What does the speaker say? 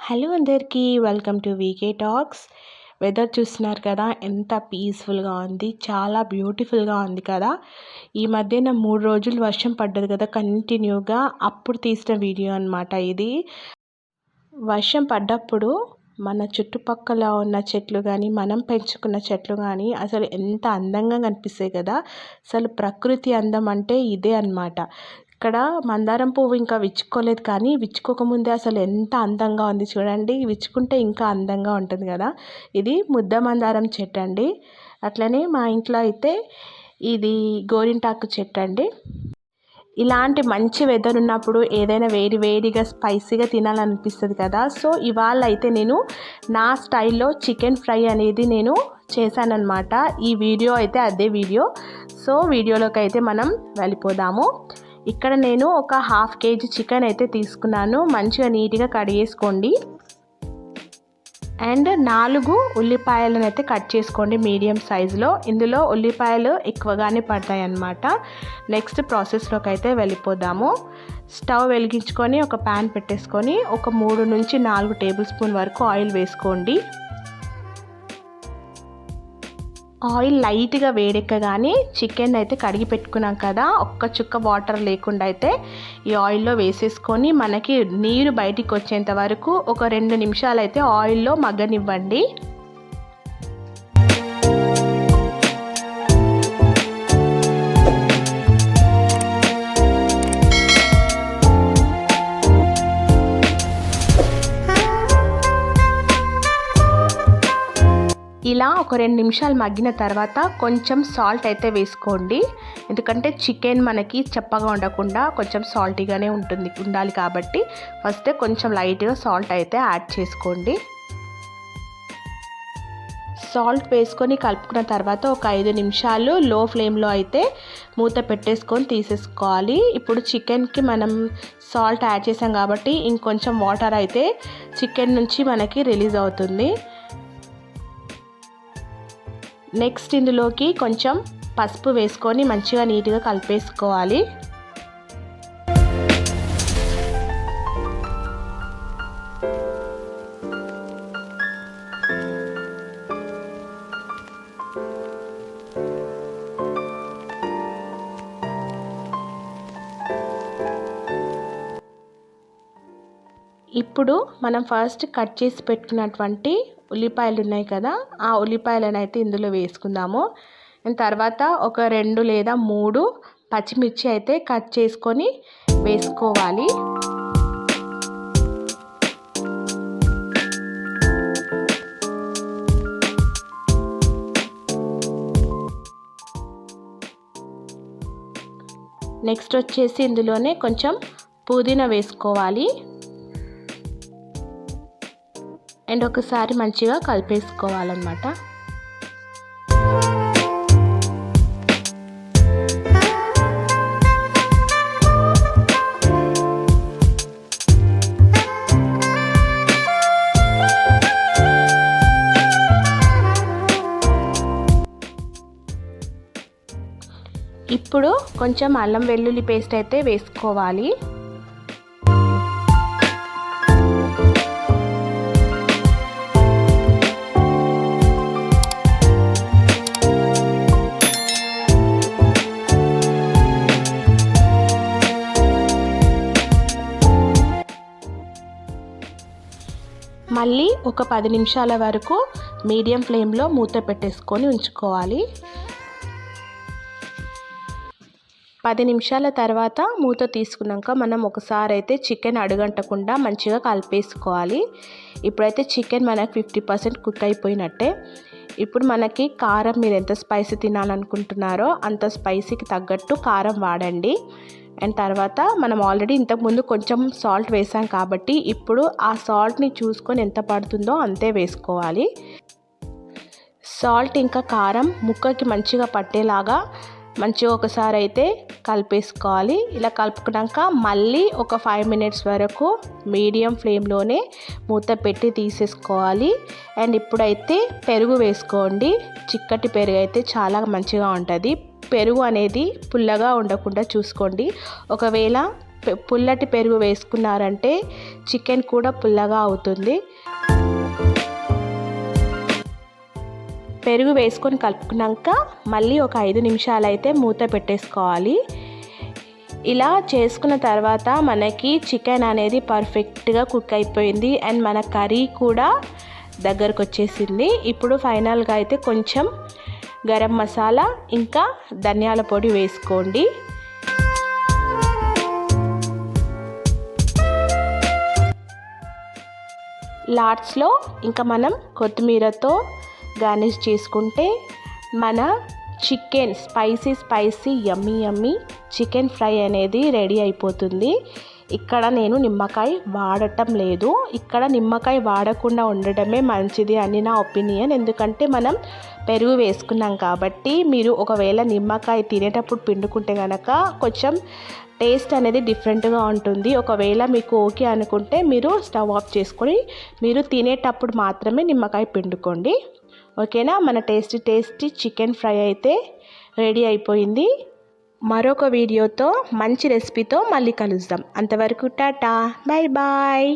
Hello అందరికీ welcome to VK talks. Weather చూస్తున్నారు కదా, ఎంత పీస్ఫుల్గా ఉంది, చాలా బ్యూటిఫుల్గా ఉంది కదా. ఈ మధ్యన 3 రోజులు వర్షం పడ్డది కదా కంటిన్యూగా, అప్పుడు తీసిన వీడియో అన్నమాట ఇది. వర్షం పడ్డప్పుడు మన చుట్టుపక్కల ఉన్న చెట్లు కానీ, మనం పెంచుకున్న చెట్లు కానీ అసలు ఎంత అందంగా కనిపిస్తాయి కదా. అసలు ప్రకృతి అందం అంటే ఇదే అన్నమాట. ఇక్కడ మందారం పువ్వు ఇంకా విచ్చుకోలేదు, కానీ విచ్చుకోకముందే అసలు ఎంత అందంగా ఉంది చూడండి. విచ్చుకుంటే ఇంకా అందంగా ఉంటుంది కదా. ఇది ముద్ద మందారం చెట్టు అండి. అట్లనే మా ఇంట్లో అయితే ఇది గోరింటాకు చెట్టు అండి. ఇలాంటి మంచి వెదర్ ఉన్నప్పుడు ఏదైనా వేడిగా స్పైసీగా తినాలనిపిస్తుంది కదా. సో ఇవాళ అయితే నేను నా స్టైల్లో చికెన్ ఫ్రై అనేది నేను చేశానన్నమాట. ఈ వీడియో అయితే అదే వీడియో. సో వీడియోలోకి అయితే మనం వెళ్ళిపోదాము. ఇక్కడ నేను ఒక 1/2 kg చికెన్ అయితే తీసుకున్నాను. మంచిగా నీట్గా కడిగేసుకోండి. అండ్ 4 ఉల్లిపాయలను అయితే కట్ చేసుకోండి మీడియం సైజులో. ఇందులో ఉల్లిపాయలు ఎక్కువగానే పడతాయి అన్నమాట. నెక్స్ట్ ప్రాసెస్లోకి అయితే వెళ్ళిపోదాము. స్టవ్ వెలిగించుకొని ఒక ప్యాన్ పెట్టేసుకొని ఒక 3 నుంచి 4 టేబుల్ స్పూన్ వరకు ఆయిల్ వేసుకోండి. ఆయిల్ లైట్గా వేడెక్కగానే చికెన్ అయితే కడిగి పెట్టుకున్నాం కదా, ఒక్క చుక్క వాటర్ లేకుండా అయితే ఈ ఆయిల్లో వేసేసుకొని మనకి నీరు బయటికి వచ్చేంత వరకు ఒక 2 నిమిషాలు అయితే ఆయిల్లో మగ్గనివ్వండి. ఇలా ఒక 2 నిమిషాలు మగ్గిన తర్వాత కొంచెం సాల్ట్ అయితే వేసుకోండి. ఎందుకంటే చికెన్ మనకి చప్పగా ఉండకుండా కొంచెం సాల్టీగానే ఉండాలి కాబట్టి ఫస్ట్ కొంచెం లైట్గా సాల్ట్ అయితే యాడ్ చేసుకోండి. సాల్ట్ వేసుకొని కలుపుకున్న తర్వాత ఒక 5 నిమిషాలు లో ఫ్లేమ్లో అయితే మూత పెట్టేసుకొని తీసేసుకోవాలి. ఇప్పుడు చికెన్కి మనం సాల్ట్ యాడ్ చేసాం కాబట్టి ఇంకొంచెం వాటర్ అయితే చికెన్ నుంచి మనకి రిలీజ్ అవుతుంది. నెక్స్ట్ ఇందులోకి కొంచెం పసుపు వేసుకొని మంచిగా నీట్గా కలిపేసుకోవాలి. ఇప్పుడు మనం ఫస్ట్ కట్ చేసి పెట్టుకున్నటువంటి ఉల్లిపాయలు ఉన్నాయి కదా, ఆ ఉల్లిపాయలను అయితే ఇందులో వేసుకుందాము. తర్వాత ఒక 2 లేదా 3 పచ్చిమిర్చి అయితే కట్ చేసుకొని వేసుకోవాలి. నెక్స్ట్ వచ్చేసి ఇందులోనే కొంచెం పుదీనా వేసుకోవాలి. అండ్ ఒకసారి మంచిగా కలిపేసుకోవాలన్నమాట. ఇప్పుడు కొంచెం అల్లం వెల్లుల్లి పేస్ట్ అయితే వేసుకోవాలి. మళ్ళీ ఒక 10 నిమిషాల వరకు మీడియం ఫ్లేమ్లో మూత పెట్టేసుకొని ఉంచుకోవాలి. 10 నిమిషాల తర్వాత మూత తీసుకున్నాక మనం ఒకసారి అయితే చికెన్ అడుగంటకుండా మంచిగా కలిపేసుకోవాలి. ఇప్పుడైతే చికెన్ మనకు 50% కుక్ అయిపోయినట్టే. ఇప్పుడు మనకి కారం మీరు ఎంత స్పైసీ తినాలనుకుంటున్నారో అంత స్పైసీకి తగ్గట్టు కారం వాడండి. అండ్ తర్వాత మనం ఆల్రెడీ ఇంతకుముందు కొంచెం సాల్ట్ వేసాం కాబట్టి ఇప్పుడు ఆ సాల్ట్ని చూసుకొని ఎంత పడుతుందో అంతే వేసుకోవాలి. సాల్ట్ ఇంకా కారం ముక్కకి మంచిగా పట్టేలాగా మంచిగా ఒకసారి అయితే కలిపేసుకోవాలి. ఇలా కలుపుకున్నాక మళ్ళీ ఒక 5 మినిట్స్ వరకు మీడియం ఫ్లేమ్లోనే మూత పెట్టి తీసేసుకోవాలి. అండ్ ఇప్పుడైతే పెరుగు వేసుకోండి. చిక్కటి పెరుగు అయితే చాలా మంచిగా ఉంటుంది. పెరుగు అనేది పుల్లగా ఉండకుండా చూసుకోండి. ఒకవేళ పుల్లటి పెరుగు వేసుకున్నారంటే చికెన్ కూడా పుల్లగా అవుతుంది. పెరుగు వేసుకొని కలుపుకున్నాక మళ్ళీ ఒక 5 నిమిషాలు అయితే మూత పెట్టేసుకోవాలి. ఇలా చేసుకున్న తర్వాత మనకి చికెన్ అనేది పర్ఫెక్ట్గా కుక్ అయిపోయింది అండ్ మన కర్రీ కూడా దగ్గరకు వచ్చేసింది. ఇప్పుడు ఫైనల్గా అయితే కొంచెం గరం మసాలా ఇంకా ధనియాల పొడి వేసుకోండి. లాస్ట్లో ఇంకా మనం కొత్తిమీరతో గార్నిష్ చేసుకుంటే మన చికెన్ స్పైసీ యమ్మీ చికెన్ ఫ్రై అనేది రెడీ అయిపోతుంది. ఇక్కడ నేను నిమ్మకాయ వాడటం లేదు. ఇక్కడ నిమ్మకాయ వాడకుండా ఉండడమే మంచిది అని నా ఒపీనియన్. ఎందుకంటే మనం పెరుగు వేసుకున్నాం కాబట్టి మీరు ఒకవేళ నిమ్మకాయ తినేటప్పుడు పిండుకుంటే కనుక కొంచెం టేస్ట్ అనేది డిఫరెంట్గా ఉంటుంది. ఒకవేళ మీకు ఓకే అనుకుంటే మీరు స్టవ్ ఆఫ్ చేసుకొని మీరు తినేటప్పుడు మాత్రమే నిమ్మకాయ పిండుకోండి. ఓకేనా? మన టేస్టీ చికెన్ ఫ్రై అయితే రెడీ అయిపోయింది. మరొక వీడియోతో మంచి రెసిపీతో మళ్ళీ కలుద్దాం. అంతవరకు టాటా, బాయ్ బాయ్.